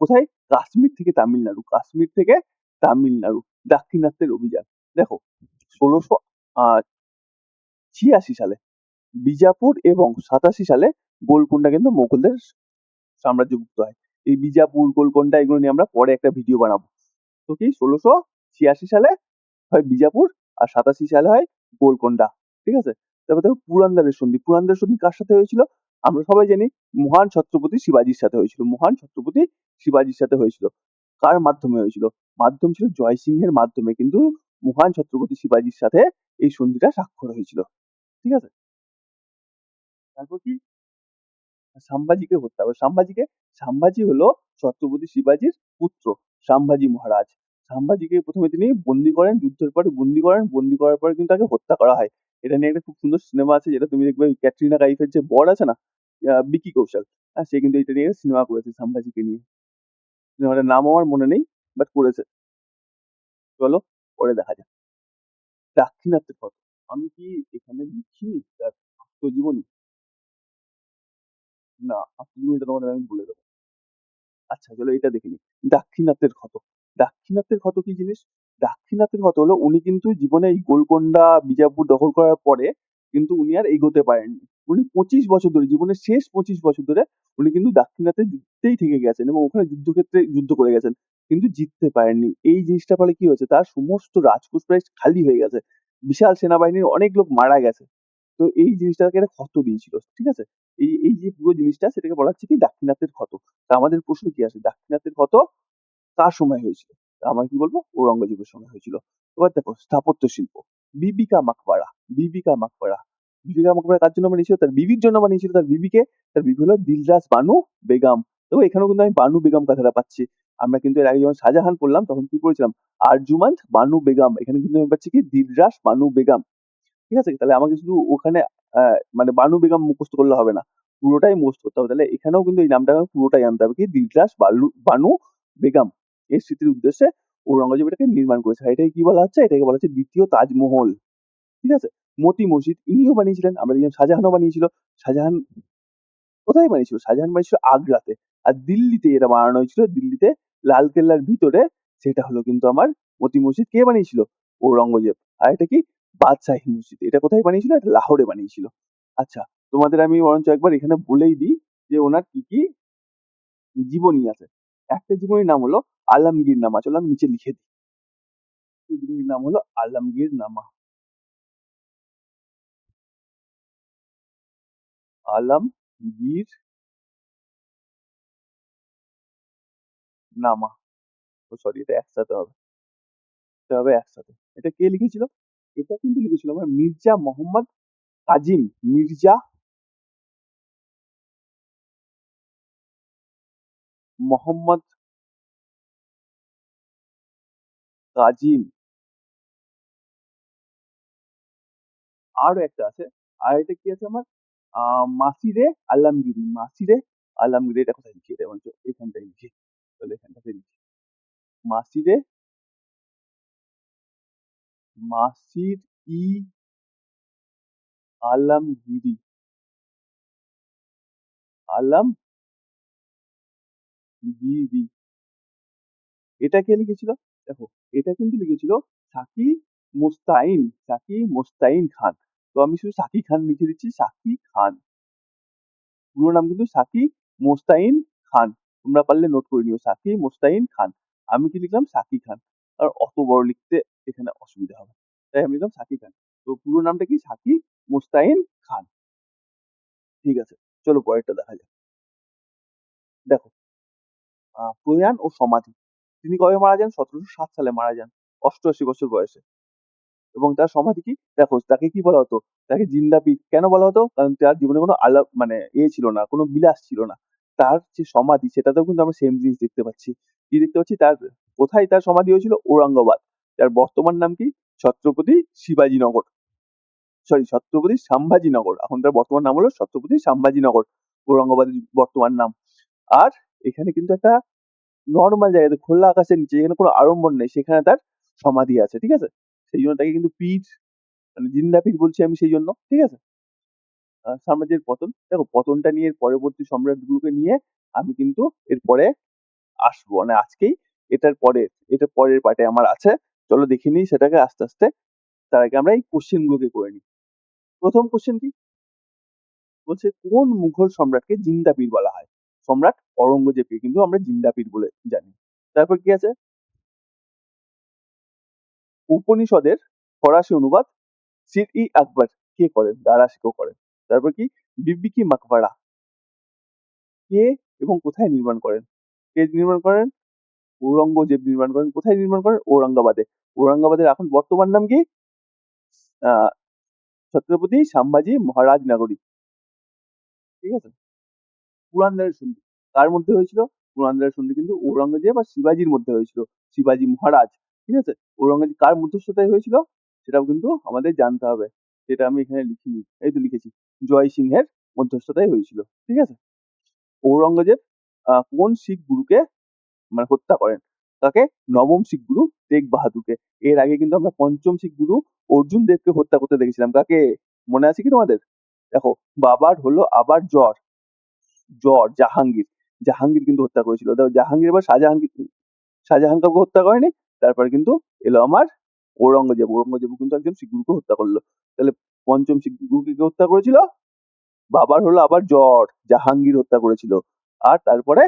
কোথায়, কাশ্মীর থেকে তামিলনাড়ু, কাশ্মীর থেকে তামিলনাড়ু, দাক্ষিণাত্যের অভিযান। দেখো, 1686 সালে বিজাপুর এবং 87 সালে গোলকুন্ডা কিন্তু মোগলদের সাম্রাজ্যভুক্ত হয়। এই বিজাপুর গোলকুন্ডা এগুলো নিয়ে আমরা পরে একটা ভিডিও বানাবো। তো কি, 1686 সালে হয় বিজাপুর, আর 87 সালে হয় গোলকোন্ডা। ঠিক আছে। তারপর দেখো পুরন্দরের সন্ধি, পুরন্দরের সন্ধি কার সাথে হয়েছিল, আমরা সবাই জানি মহান ছত্রপতি শিবাজির সাথে হয়েছিল, মহান ছত্রপতি শিবাজির সাথে হয়েছিল। কার মাধ্যমে হয়েছিল, মাধ্যম ছিল জয় সিংহের মাধ্যমে কিন্তু মহান ছত্রপতি শিবাজির সাথে এই সন্ধিটা স্বাক্ষর হয়েছিল। ঠিক আছে। তারপর কি, সাম্ভাজিকে হত্যা করে, সাম্ভাজি হলো ছত্রপতি শিবাজির পুত্র, সাম্ভাজি মহারাজ। সাম্ভাজিকে প্রথমে তিনি বন্দি করেন, যুদ্ধের পরে বন্দি করেন, বন্দি করার পরে কিন্তু তাকে হত্যা করা হয়। এটা নিয়ে একটা খুব সুন্দর সিনেমা আছে, যেটা তুমি দেখবে, ওই ক্যাটরিনা কাইফের যে বর আছে না, বিকি কৌশল, হ্যাঁ, সে কিন্তু এটা নিয়ে সিনেমা করেছে সাম্ভাজিকে নিয়ে। সিনেমাটার নাম আমার মনে নেই, বাট করেছে। চলো পরে দেখা যাক। দাক্ষিণাত্যের কথা, আমি কি এখানে লিখিনি তার আত্মজীবনী, না, আত্মজীবনীটা তোমাদের আমি বলে দেবো। আচ্ছা চলো এটা দেখে নিই। দাক্ষিণাত্যের ক্ষত, দাক্ষিণাত্যের ক্ষত কি জিনিস, দাক্ষিণাত্যের ক্ষত হলো, উনি কিন্তু জীবনে এই গোলকোন্ডা বিজাপুর দখল করার পরে কিন্তু উনি আর এগোতে পারেননি। উনি 25 বছর ধরে, জীবনের শেষ 25 বছর ধরে উনি কিন্তু দাক্ষিণাত্যের যুদ্ধেই থেকে গেছেন এবং ওখানে যুদ্ধক্ষেত্রে যুদ্ধ করে গেছেন, কিন্তু জিততে পারেননি। এই জিনিসটা ফলে কি হয়েছে, তার সমস্ত রাজকোষ প্রায় খালি হয়ে গেছে, বিশাল সেনাবাহিনীর অনেক লোক মারা গেছে। তো এই জিনিসটাকে একটা ক্ষত দিয়েছিল। ঠিক আছে। এই এই যে পুরো জিনিসটা, সেটাকে বলা হচ্ছে কি দাক্ষিণাত্যের ক্ষত। তা আমাদের প্রশ্ন কি আসে, দাক্ষিণাত্যের ক্ষত কার সময় হয়েছিল, তা আমরা কি বলবো, ঔরঙ্গজেবের সময় হয়েছিল। এবার দেখো স্থাপত্য শিল্প, বিবিকা মাকবারা, বিবিকা মাকবারা, বিবিকা মাকবারা কার জন্য বানিয়েছিল, তার বিবির জন্য বানিয়েছিল। তার বিবিকে, তার বিবি হলো দিলরাস বানু বেগম। তো এখানেও কিন্তু আমি বানু বেগম কথাটা পাচ্ছি। আমরা কিন্তু এর আগে যখন শাহজাহান পড়লাম তখন কি পড়েছিলাম, আরজুমান্দ বানু বেগম, এখানে কিন্তু আমি পাচ্ছি কি দিলরাস বানু বেগম। ঠিক আছে, তাহলে আমাকে শুধু ওখানে মানে বানু বেগম মুখস্থ করলে হবে না, পুরোটাই মুখস্থ করতে হবে। তাহলে এখানেও কিন্তু এই নামটা আমাকে পুরোটাই আনতে হবে, কি দিলরাস বানু বেগম। এর স্মৃতির উদ্দেশ্যে ঔরঙ্গজেব এটাকে নির্মাণ করেছে। আর এটাকে কি বলা হচ্ছে, এটাকে বলা হচ্ছে দ্বিতীয় তাজমহল। ঠিক আছে। মতি মসজিদ ইনিও বানিয়েছিলেন, আমরা দেখলাম শাহজাহানও বানিয়েছিল। শাহজাহান কোথায় বানিয়েছিল, শাহজাহান বানিয়েছিল আগ্রাতে। আর দিল্লিতে এটা বানানো হয়েছিল, দিল্লিতে লাল কেল্লার ভিতরে, সেটা হলো কিন্তু আমার মতি মসজিদ কে বানিয়েছিল, ঔরঙ্গজেব। আর এটা কি, বাদশাহী মসজিদ, এটা কোথায় বানিয়েছিল, এটা লাহোরে বানিয়েছিল। আচ্ছা, তোমাদের আমি বরঞ্চ একবার এখানে বলেই দিই যে ওনার কি কি জীবনী আছে। একটা জীবনীর নাম হলো আলমগীর নামা, চলো আমি নিচে লিখে দিই। এই জীবনীর নাম হলো আলমগীর নামা। আলমগীর নামা। ও সরি, এটা একসাথে হবে, এটা হবে একসাথে। এটা কে লিখেছিল? এটা কিন্তু লিখেছিল আমার মির্জা মোহাম্মদ কাজিম। মির্জা মোহাম্মদ কাজিম। আরো একটা আছে, আর এটা কি আছে আমার, মাসিরে আলমগীরি। মাসিরে আলমগীরি, এটা কোথায় লিখি? এটা বলছো এখানটাই লিখি, তাহলে এখানটাতে লিখি মাসিরে, মাসির ই আলমগীরি, আলমগীরি। এটা কে লিখেছিল? দেখো, এটা কিন্তু লিখেছিল সাকি মুস্তাইন, সাকি মুস্তাইন খান। তো আমি শুধু সাকি খান লিখে দিচ্ছি, সাকি খান। পুরো নাম কিন্তু সাকি মোস্তাইন খান। তোমরা পারলে নোট করে নিও, সাকি মোস্তাইন খান। আমি কি লিখলাম? সাকি খান। আর অত বড় লিখতে এখানে অসুবিধা হবে, তাই আমি লিখলাম সাকি খান। তো পুরো নামটা কি? সাকি মোস্তাইন খান। ঠিক আছে, চলো পরেরটা দেখা যাক। দেখো, প্রয়াণ ও সমাধি। তিনি কবে মারা যান? 1707 সালে মারা যান, 88 বছর বয়সে। এবং তার সমাধি কি? দেখো, তাকে কি বলা হতো? তাকে জিন্দা পীর কেন বলা হতো? কারণ তার জীবনে কোনো মানে ছিল না, কোনো বিলাস ছিল না। তার যে সমাধি, সেটাতেও কিন্তু আমরা সেম জিনিস দেখতে পাচ্ছি। কি দেখতে পাচ্ছি? তার কোথায় তার সমাধি হয়েছিল? ঔরঙ্গাবাদ। তার বর্তমান নাম কি? ছত্রপতি শিবাজীনগর, সরি, ছত্রপতি সাম্ভাজিনগর। এখন তার বর্তমান নাম হলো ছত্রপতি সাম্ভাজিনগর, ঔরঙ্গাবাদের বর্তমান নাম। আর এখানে কিন্তু একটা নর্মাল জায়গাতে, খোলা আকাশের নিচে, যেখানে কোনো আড়ম্বর নেই, সেখানে তার সমাধি আছে। ঠিক আছে, সেই জন্য তাকে কিন্তু পীর, মানে জিন্দা পীর বলছি আমি সেই জন্য। ঠিক আছে। সাম্রাজ্যের পতন, দেখো পতনটা নিয়ে এর পরবর্তী সম্রাটগুলোকে নিয়ে আমি কিন্তু এরপরে আসবো, মানে আজকেই এটার পরের পার্টে আমার আছে। চলো দেখে নিই সেটাকে আস্তে আস্তে। তার আগে আমরা এই কোশ্চেন গুলোকে করে নিই। প্রথম কোশ্চেন কি বলছে? কোন মুঘল সম্রাটকে জিন্দা পীর বলা হয়? সম্রাট অরঙ্গজেবকে কিন্তু আমরা জিন্দা পীর বলে জানি। তারপর কি আছে? উপনিষদের ফরাসি অনুবাদ সির ই আকবর কে করেন? দারা শিকো করেন। তারপর কি? বিবি কি মাকবারা কে এবং কোথায় নির্মাণ করেন? কে নির্মাণ করেন? ঔরঙ্গজেব নির্মাণ করেন। কোথায় নির্মাণ করেন? ঔরঙ্গাবাদে। ঔরঙ্গাবাদের এখন বর্তমান নাম কি? আহ ছত্রপতি সাম্ভাজি মহারাজ নগরী। ঠিক আছে। পুরান্দরের সন্ধি কার মধ্যে হয়েছিল? পুরান্দরের সন্ধি কিন্তু ঔরঙ্গজেব আর শিবাজির মধ্যে হয়েছিল, শিবাজি মহারাজ। ঠিক আছে। ঔরঙ্গজেব কার মধ্যস্থতায় হয়েছিল সেটাও কিন্তু আমাদের জানতে হবে। সেটা আমি এখানে লিখিনি, এই তো লিখেছি, জয় সিংহের মধ্যস্থতায় হয়েছিল। ঠিক আছে। ঔরঙ্গজেব কোন শিখ গুরুকে মানে হত্যা করেন? তাকে? নবম শিখ গুরু তেগ বাহাদুরকে। এর আগে কিন্তু আমরা পঞ্চম শিখ গুরু অর্জুন দেবকে হত্যা করতে দেখেছিলাম। কাকে? মনে আছে কি তোমাদের? দেখো, বাবার হলো আবার জ্বর, জাহাঙ্গীর। জাহাঙ্গীর কিন্তু হত্যা করেছিল। দেখো, জাহাঙ্গীর এবার শাহজাহান কাউকে হত্যা করেনি। তারপরে কিন্তু এলো আমার ঔরঙ্গজেব। ঔরঙ্গজেব কিন্তু একজন শিখ গুরুকে হত্যা করলো। তাহলে পঞ্চম শিখ গুরুকে কে হত্যা করেছিল? বাবার হলো আবার জ্বর, জাহাঙ্গীর হত্যা করেছিল। আর তারপরে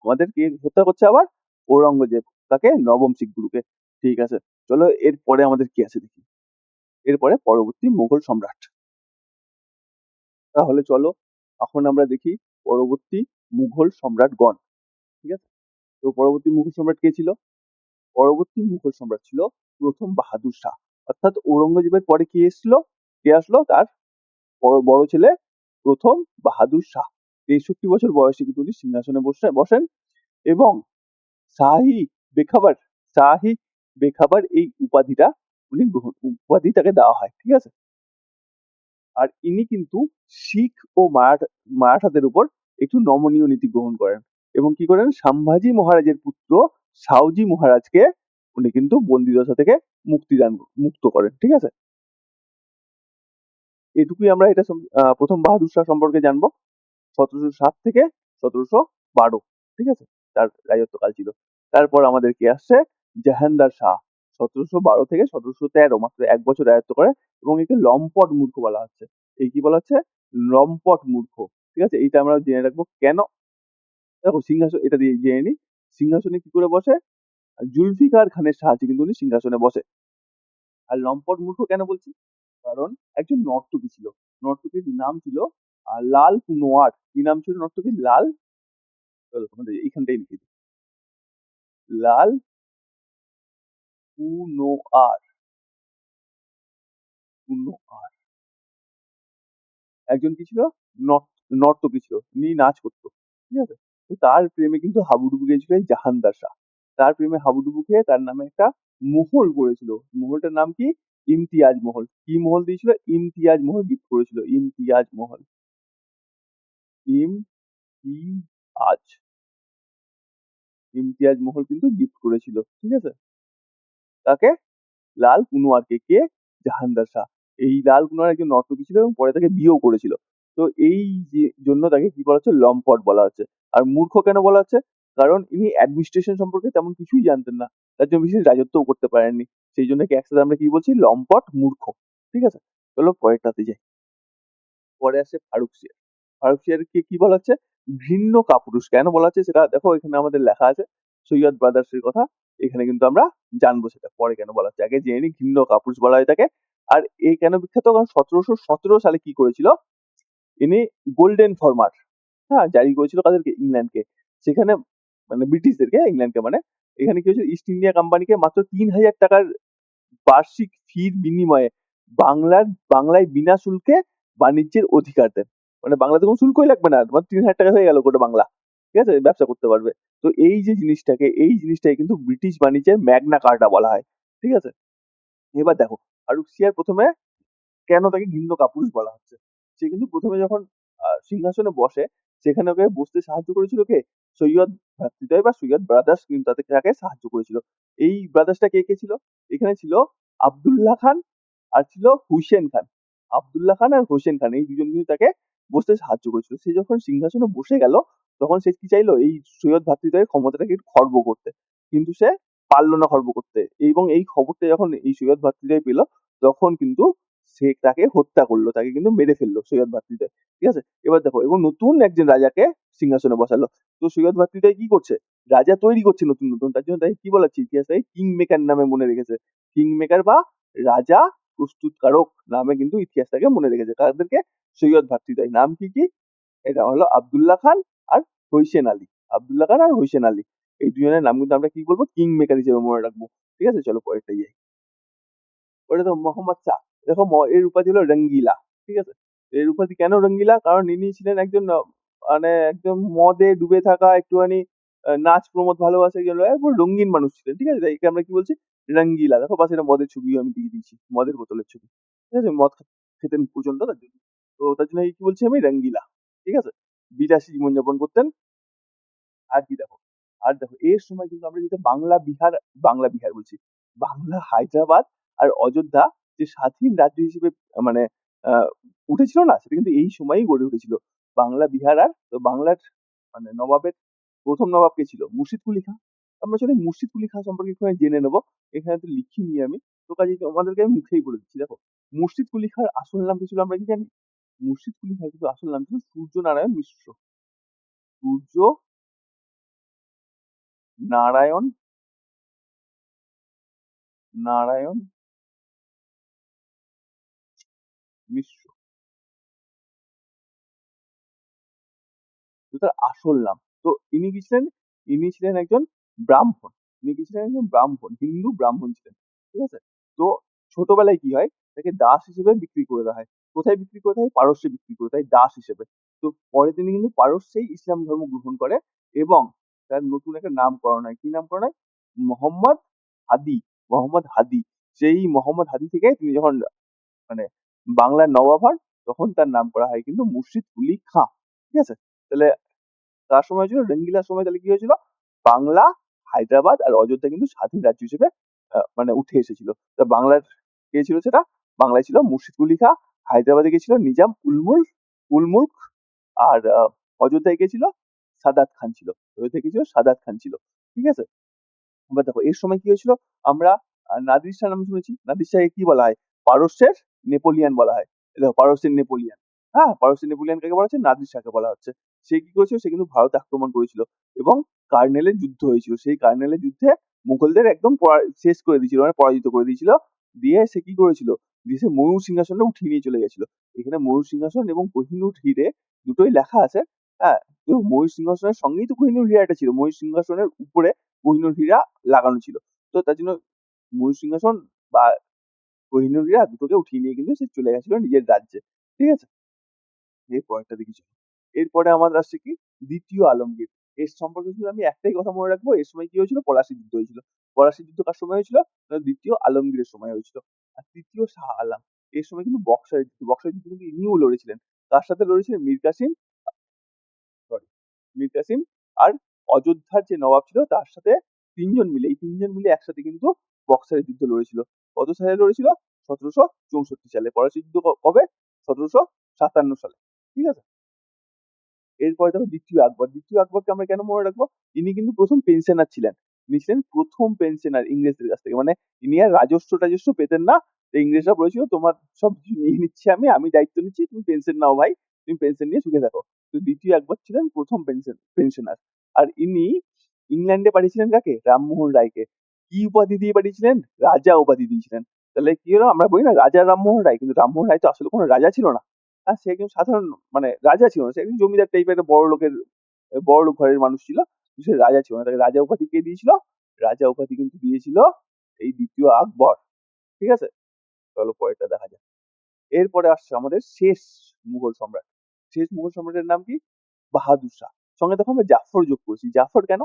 আমাদের কে হত্যা করছে আবার? ঔরঙ্গজেব। তাকে? নবম শিখ গুরুকে। ঠিক আছে, চলো এরপরে আমাদের কি আছে দেখি। এরপরে পরবর্তী মুঘল সম্রাট। তাহলে চলো এখন আমরা দেখি পরবর্তী মুঘল সম্রাটগণ। ঠিক আছে। তো পরবর্তী মুঘল সম্রাট কে ছিল? পরবর্তী মুঘল সম্রাট ছিল প্রথম বাহাদুর শাহ। অর্থাৎ ঔরঙ্গজেবের পরে কি এসেছিল? কে আসলো? তার বড় ছেলে প্রথম বাহাদুর শাহ। 63 বছর বয়সে কিন্তু উনি সিংহাসনে বসেন। এবং শাহী বেখাবার, শাহী বেখাবার এই উপাধিটা উপাধি তাকে দেওয়া হয়। ঠিক আছে। আর ইনি কিন্তু শিখ ও মারাঠাদের উপর একটু নমনীয় নীতি গ্রহণ করেন। এবং কি করেন? সম্ভাজি মহারাজের পুত্র সাউজি মহারাজকে উনি কিন্তু বন্দিদশা থেকে মুক্ত করেন। ঠিক আছে। এটুকুই আমরা প্রথম বাহাদুর শাহ সম্পর্কে জানবো। 1707 থেকে 1712। ঠিক আছে, তার রাজত্বকাল ছিল। তারপর আমাদের কি আসছে? জাহাঙ্গীর শাহ। 1712 থেকে 1713, মাত্র 1 বছর রাজত্ব করে। এবং একে লম্পট মূর্খ বলা হচ্ছে। এই কি বলা হচ্ছে? লম্পট মূর্খ। ঠিক আছে, এইটা আমরা জেনে রাখবো কেন। দেখো, সিংহাসন এটা দিয়ে জেনে নি। সিংহাসনে কি করে বসে? জুলফিকার খানের সাহায্যে কিন্তু উনি সিংহাসনে বসে। আর লম্পট মূর্খ কেন বলছি? কারণ একজন নর্তকী ছিল। নর্তকীর নাম ছিল আর লাল কুনোয়ার, কি নাম ছিল নর্তকী? লাল, চলো তোমাদের এইখানটাই লিখে দিই, লাল কুনোয়ার, কুনোয়ার একজন কি ছিল? নর্তকী ছিল, উনি নাচ করতো, ঠিক আছে? তো তার প্রেমে কিন্তু হাবুডুবু গেছিল এই জাহানদার শাহ। তার প্রেমে হাবুডুবু খেয়ে তার নামে একটা মহল করেছিল। মহলটার নাম কি? ইমতিয়াজ মহল। কি মহল দিয়েছিল? ইমতিয়াজ মহল গিফট করেছিল, ইমতিয়াজ মহল। ইমতিয়াজ, ইমতিয়াজ মহল কিন্তু গিফট করেছিল, ঠিক আছে? তাকে, লাল কুনওয়ারকে। কে? জাহানদার শাহ। এই লাল কুনওয়ার একজন নর্তকী ছিল এবং পরে তাকে বিয়েও করেছিল। তো এই যে জন্য তাকে কি বলা হচ্ছে? লম্পট বলা হচ্ছে। আর মূর্খ কেন বলা হচ্ছে? কারণ ইনি অ্যাডমিনিস্ট্রেশন সম্পর্কে তেমন কিছুই জানতেন না। তার জন্য বিশেষ রাজত্বও করতে পারেননি। সেই জন্য কি একসাথে আমরা কি বলছি? লম্পট, মূর্খ। ঠিক আছে? চলো পরেরটাতে যাই। পরে আসে ফারুকসিয়ার। ফারুকসিয়ারকে কি বলা হচ্ছে? ঘৃণ্য কাপুরুষ। কেন বলা হচ্ছে সেটা দেখো, এখানে আমাদের লেখা আছে সৈয়দ ব্রাদার্স এর কথা। এখানে কিন্তু আমরা জানবো সেটা পরে কেন বলা হচ্ছে। আগে জেনে নিই ঘৃণ্য কাপুরুষ বলা হয় তাকে। আর এই কেন বিখ্যাত? কারণ 1717 সালে কি করেছিল ইনি? গোল্ডেন ফরমার, হ্যাঁ, জারি করেছিল কাদেরকে? ইংল্যান্ডকে। সেখানে মানে ব্রিটিশদেরকে, ইংল্যান্ডকে মানে। এখানে কি হয়েছিল? ইস্ট ইন্ডিয়া কোম্পানিকে মাত্র 3,000 টাকার বার্ষিক ফির বিনিময়ে বাংলার বাংলায় বিনা শুল্কে বাণিজ্যের অধিকার দেন। মানে বাংলাতে কোনো শুল্কই লাগবে না, তোমার 3,000 টাকা হয়ে গেল গোটা বাংলা, ঠিক আছে, ব্যবসা করতে পারবে। তো এই যে জিনিসটাকে, এই জিনিসটাকে কিন্তু ব্রিটিশ বাণিজ্যের ম্যাগনা কার্টা বলা হয়, ঠিক আছে? এবার দেখো, ফারুকসিয়ার প্রথমে কেন তাকে ঘৃণ্য কাপুরুষ বলা হচ্ছে? সে কিন্তু প্রথমে যখন সিংহাসনে বসে, সেখানে ওকে বসতে সাহায্য করেছিল কে? সৈয়দ ভ্রাতৃদ্বয় বা সৈয়দ ব্রাদার্স কিন্তু তাকে সাহায্য করেছিল। এই ব্রাদার্সটা কে কে ছিল? এখানে ছিল আব্দুল্লাহ খান আর ছিল হুসেন খান। আব্দুল্লাহ খান আর হোসেন খান এই দুজন কিন্তু তাকে বসতে সাহায্য করেছিল। সে যখন সিংহাসনে বসে গেল, তখন সে কি চাইলো? এই সৈয়দ ভ্রাতৃদ্বয়ের ক্ষমতাটাকে একটু খর্ব করতে। কিন্তু সে পারল না খর্ব করতে, এবং এই খবরটা যখন এই সৈয়দ ভ্রাতৃদ্বয় পেল, তখন কিন্তু সে তাকে হত্যা করলো, তাকে কিন্তু মেরে ফেললো সৈয়দ ভ্রাতৃদ্বয়, ঠিক আছে? এবার দেখো, এবং নতুন একজন রাজাকে সিংহাসনে বসালো। তো সৈয়দ ভ্রাতৃদ্বয় কি করছে? রাজা তৈরি করছে নতুন নতুন, তার জন্য তাকে কি বলা হচ্ছে ইতিহাসে? কিং মেকার নামে মনে রেখেছে। কিং মেকার বা রাজা প্রস্তুতকারক নামে কিন্তু ইতিহাসটাকে মনে রেখেছে। কাদেরকে? সৈয়দ ভ্রাতৃদ্বয়। নাম কি কি? এটা হলো আব্দুল্লাহ খান আর হোসেন আলী। আব্দুল্লাহ খান আর হোসেন আলী, এই দুজনের নাম কিন্তু আমরা কি বলবো? কিং মেকার হিসেবে মনে রাখবো, ঠিক আছে? চলো পরেরটা যাই। ওটা তো মোহাম্মদ শাহ। দেখো, এর উপাধি হলো রঙ্গিলা, ঠিক আছে? এর উপাধি কেন রঙ্গিলা? কারণ ইনি ছিলেন একজন মানে একদম মদে ডুবে থাকা, একটুখানি নাচ প্রমোদ ভালোবাসে, গেল একবার রঙিন মানুষ ছিলেন, ঠিক আছে? তাই একে আমরা কি বলছি? রঙ্গিলা। দেখো পাশে একটা মদের ছবিও আমি দিয়ে দিয়েছি, মদের বোতলের ছবি, ঠিক আছে? মদ খেতেন প্রচন্ড, তার জন্য। তো তার জন্য কি বলছি আমি? রঙ্গিলা, ঠিক আছে? বিলাসী জীবনযাপন করতেন। আর কি দেখো, আর দেখো এর সময় কিন্তু আমরা যেটা বাংলা বিহার, বাংলা বিহার বলছি, বাংলা হায়দ্রাবাদ আর অযোধ্যা যে স্বাধীন রাজ্য হিসেবে মানে উঠেছিল না, সেটা কিন্তু এই সময়ই গড়ে উঠেছিল। বাংলা বিহার আর তো বাংলার মানে নবাবের প্রথম নবাব কে ছিল? মুর্শিদ কুলি খাঁ। আমরা আসলে মুর্শিদ কুলি খাঁ সম্পর্কে একটু জেনে নেবো। এখানে তো লিখিনি আমি, তো কাজে আমাদেরকে আমি মুখেই বলে দিচ্ছি। দেখো, মুর্শিদ কুলি খাঁর আসল নাম কি ছিল আমরা কি জানি? মুর্শিদ কুলি খাঁর কিন্তু আসল নাম ছিল সূর্য নারায়ণ মিশ্র। সূর্য নারায়ণ, নারায়ণ মিশ্র, তো তার আসল নাম। তো ইনি কি ছিলেন? ইনি ছিলেন একজন ব্রাহ্মণ। ইনি কি ছিলেন? একজন ব্রাহ্মণ, হিন্দু ব্রাহ্মণ ছিলেন, ঠিক আছে? তো ছোটবেলায় কি হয়? তাকে দাস হিসেবে বিক্রি করে দেওয়া হয়। কোথায় বিক্রি করে দেওয়া হয়? পারস্যে বিক্রি করে দেয় দাস হিসেবে। তো পরে তিনি কিন্তু পারস্যেই ইসলাম ধর্ম গ্রহণ করে, এবং তার নতুন একটা নামকরণ হয়। কি নামকরণ হয়? মোহাম্মদ হাদি। মোহাম্মদ হাদি। সেই মোহাম্মদ হাদি থেকে তিনি যখন মানে বাংলার নবাব হন, তখন তার নাম করা হয় কিন্তু মুর্শিদ কুলি খাঁ, ঠিক আছে? তাহলে তার সময় হয়েছিল রঙ্গিলার সময়, তাহলে কি হয়েছিল? বাংলা, হায়দ্রাবাদ আর অযোধ্যা কিন্তু স্বাধীন রাজ্য হিসেবে মানে উঠে এসেছিল। তো বাংলার কে ছিল সেটা? বাংলায় ছিল মুর্শিদ কুলি খাঁ, হায়দ্রাবাদে কে ছিল? নিজাম উল মুলক, আর অযোধ্যায় কে ছিল? সাদাত খান ছিল। অযোধ্যায় কে ছিল? সাদাত খান ছিল, ঠিক আছে? এবার দেখো এর সময় কি হয়েছিল? আমরা নাদির শাহ নাম শুনেছি। নাদির শাহকে কি বলা হয়? পারস্যের নেপোলিয়ান বলা হয়। এই দেখো, পারস্যের নেপোলিয়ান। হ্যাঁ, পারস্যের নেপোলিয়ান কাকে বলা হচ্ছে? নাদির শাহকে বলা হচ্ছে। সে কি করেছিল? সে কিন্তু ভারত আক্রমণ করেছিল, এবং কার্নেলের যুদ্ধ হয়েছিল। সেই কার্নেলের যুদ্ধে মুঘলদের একদম শেষ করে দিয়েছিল, মানে পরাজিত করে দিয়েছিল। দিয়ে সে কি করেছিল? দিয়ে সে ময়ূর সিংহাসনটা উঠিয়ে নিয়ে চলে গেছিল। এখানে ময়ূর সিংহাসন এবং কোহিনূর হীরে দুটোই লেখা আছে। হ্যাঁ, তো ময়ূর সিংহাসনের সঙ্গেই তো কোহিনূর হীরাটা ছিল। ময়ূর সিংহাসনের উপরে কোহিনূর হীরা লাগানো ছিল। তো তার জন্য ময়ূর সিংহাসন বা কোহিনূর হীরা দুটোকে উঠিয়ে নিয়ে কিন্তু সে চলে গেছিল নিজের রাজ্যে। ঠিক আছে? এর পরেরটা দেখি চলো। এরপরে আমাদের আসছে কি দ্বিতীয় আলমগীর। এর সম্পর্কে শুধু আমি একটাই কথা মনে রাখবো, এর সময় কি হয়েছিল? পলাশী যুদ্ধ হয়েছিল। পলাশী যুদ্ধ কার সময় হয়েছিল? না, দ্বিতীয় আলমগীরের সময় হয়েছিল। আর তৃতীয় শাহ আলম, এর সময় কিন্তু বক্সারের যুদ্ধ। বক্সারের যুদ্ধ কিন্তু ইনিও লড়েছিলেন। তার সাথে লড়েছিলেন মীর কাসিম, সরি, মীর কাসিম আর অযোধ্যার যে নবাব ছিল তার সাথে তিনজন মিলে, এই তিনজন মিলে একসাথে কিন্তু বক্সারের যুদ্ধ লড়েছিল। কত সালে লড়েছিল? 1764 সালে। পলাশী যুদ্ধ কবে? 1757 সালে। ঠিক আছে? এরপরে দেখো দ্বিতীয় আকবর। দ্বিতীয় আকবরকে আমরা কেন মনে রাখবো? ইনি কিন্তু প্রথম পেনশনার ছিলেন। ইনি ছিলেন প্রথম পেনশনার ইংরেজদের কাছ থেকে। মানে ইনি আর রাজস্ব টাজস্ব পেতেন না। তো ইংরেজরা বলেছিল তোমার সব কিছু নিয়ে নিচ্ছি আমি, আমি দায়িত্ব নিচ্ছি, তুমি পেনশন নাও ভাই, তুমি পেনশন নিয়ে সুখে থাকো। তো দ্বিতীয় আকবর ছিলেন প্রথম পেনশনার। আর ইনি ইংল্যান্ডে পাঠিয়েছিলেন কাকে? রামমোহন রায়কে। কি উপাধি দিয়ে পাঠিয়েছিলেন? রাজা উপাধি দিয়েছিলেন। তাহলে কি হলো? আমরা বলি না রাজা রামমোহন রায়, কিন্তু রামমোহন রায় তো আসলে কোনো রাজা ছিল না। সে একজন সাধারণ, মানে রাজা ছিল না, সে একজন জমিদার টাইপের একটা বড় লোক ঘরের মানুষ ছিল। কিন্তু সে রাজা ছিল না। তাকে রাজা উপাধি কে দিয়েছিল? রাজা উপাধি কিন্তু দিয়েছিল এই দ্বিতীয় আকবর। ঠিক আছে? চলো পরেরটা দেখা যাক। এরপরে আসছে আমাদের শেষ মুঘল সম্রাট। শেষ মুঘল সম্রাটের নাম কি? বাহাদুর শাহ। সঙ্গে দেখো আমরা জাফর যোগ করেছি। জাফর কেন?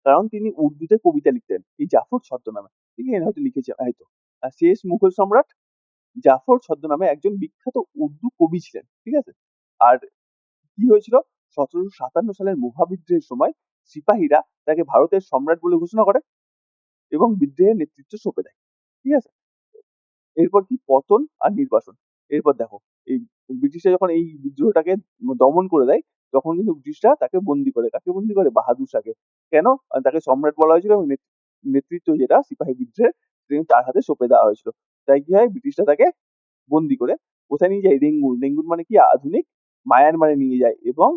কারণ তিনি উর্দুতে কবিতা লিখতেন এই জাফর ছদ্মনামে। ঠিক আছে, হয়তো লিখেছে হয়তো। আর শেষ মুঘল সম্রাট জাফর ছদ্মনামে একজন বিখ্যাত উর্দু কবি ছিলেন। ঠিক আছে? আর কি হয়েছিল? 1757 সালের মহাবিদ্রোহের সময় সিপাহীরা তাকে ভারতের সম্রাট বলে ঘোষণা করে এবং বিদ্রোহের নেতৃত্ব সঁপে দেয়। ঠিক আছে? এরপর কি? পতন আর নির্বাসন। এরপর দেখো, এই ব্রিটিশরা যখন এই বিদ্রোহটাকে দমন করে দেয়, তখন কিন্তু ব্রিটিশরা তাকে বন্দি করে। কাকে বন্দি করে? বাহাদুর শাহকে। কেন? তাকে সম্রাট বলা হয়েছিল এবং নেতৃত্ব যেটা সিপাহী বিদ্রোহের, তার হাতে সঁপে দেওয়া হয়েছিল। তাই কি হয়? ব্রিটিশরা তাকে বন্দি করে কোথায় নিয়ে যায়? রেঙ্গুন। রেঙ্গুন মানে কি? আধুনিক মায়ানমারে নিয়ে যায় এবং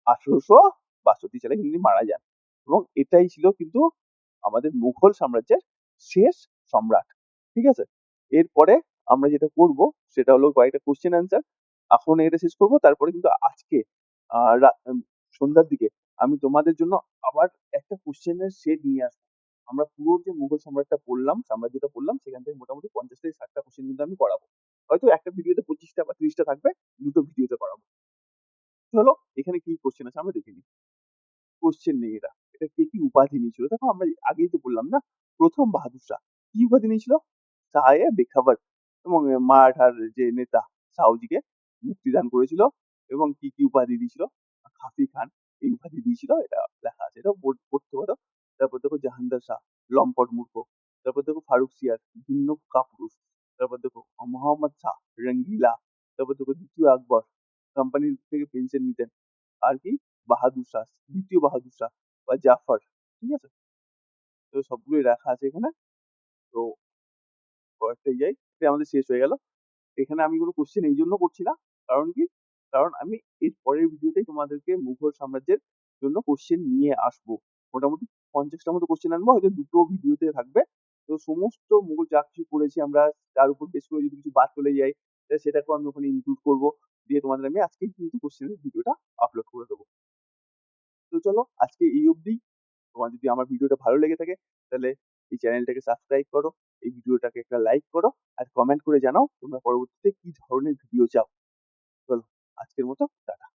1862 সালে তিনি মারা যান। এবং এটাই ছিল কিন্তু আমাদের মুঘল সাম্রাজ্যের শেষ সম্রাট। ঠিক আছে? এরপরে আমরা যেটা করব সেটা হলো কয়েকটা কোশ্চেন অ্যান্সার। এখন এটা শেষ করব, তারপরে কিন্তু আজকে সন্ধ্যার দিকে আমি তোমাদের জন্য আবার একটা কোশ্চেনের সেট নিয়ে আসবো। আমরা পুরো যে মুঘল সাম্রাজ্যটা পড়লাম সেখান থেকে মোটামুটি 50 থেকে 60টা কোশ্চেন কিন্তু আমি করাবো। হয়তো একটা ভিডিওতে 25টা বা 30টা থাকবে, দুটো ভিডিওতে করাবো। চলো এখানে কি কোশ্চেন আছে আমরা দেখে নিই। কোশ্চেন নেই এটা। এটা কে কি উপাধি নিয়েছিল? দেখো আমরা আগেই তো বললাম না, প্রথম বাহাদুর শাহ কি উপাধি নিয়েছিল? শাহ-এ বেখাবার। এবং মারাঠার যে নেতা শাহজিকে মুক্তিদান করেছিল এবং কি কি উপাধি দিয়েছিল? খাফি খান এই উপাধি দিয়েছিল, এটা লেখা আছে, এটা পড়তে পারো। তারপর দেখো জাহাঙ্গীর শাহ লম্পট মূর্খ। তারপর দেখো ফারুক সিয়ার ভিন্ন কাপুরুষ। তারপর দেখো মোহাম্মদ শাহ রঙ্গিলা। তারপর দেখো দ্বিতীয় আকবর কোম্পানি থেকে পেনশন নিতেন। আর কি? বাহাদুর শাহ, দ্বিতীয় বাহাদুর শাহ বা জাফর। ঠিক আছে? তো সবগুলোই রাখা আছে এখানে। তো কয়েকটাই যাই, এটা আমাদের শেষ হয়ে গেল। এখানে আমি কোনো কোশ্চেন এই জন্য করছি না, কারণ কি? কারণ আমি এর পরের ভিডিওতেই তোমাদেরকে মুঘল সাম্রাজ্যের জন্য কোশ্চেন নিয়ে আসবো। মোটামুটি 50টার মতো কোশ্চেন আনবো, হয়তো দুটো ভিডিওতে থাকবে। তো সমস্ত মুঘল যা কিছু পড়েছি আমরা, তার উপর বেশ করে যদি কিছু বাদ চলে যায়, তাহলে সেটাকেও আমি ওখানে ইনক্লুড করবো। দিয়ে তোমাদের আমি আজকেই কিন্তু কোশ্চেনের ভিডিওটা আপলোড করে দেবো। তো চলো আজকে এই অবধি। তোমার যদি আমার ভিডিওটা ভালো লেগে থাকে তাহলে এই চ্যানেলটাকে সাবস্ক্রাইব করো, এই ভিডিওটাকে একটা লাইক করো, আর কমেন্ট করে জানাও তোমরা পরবর্তীতে কি ধরনের ভিডিও চাও। চলো আজকের মতো টাটা।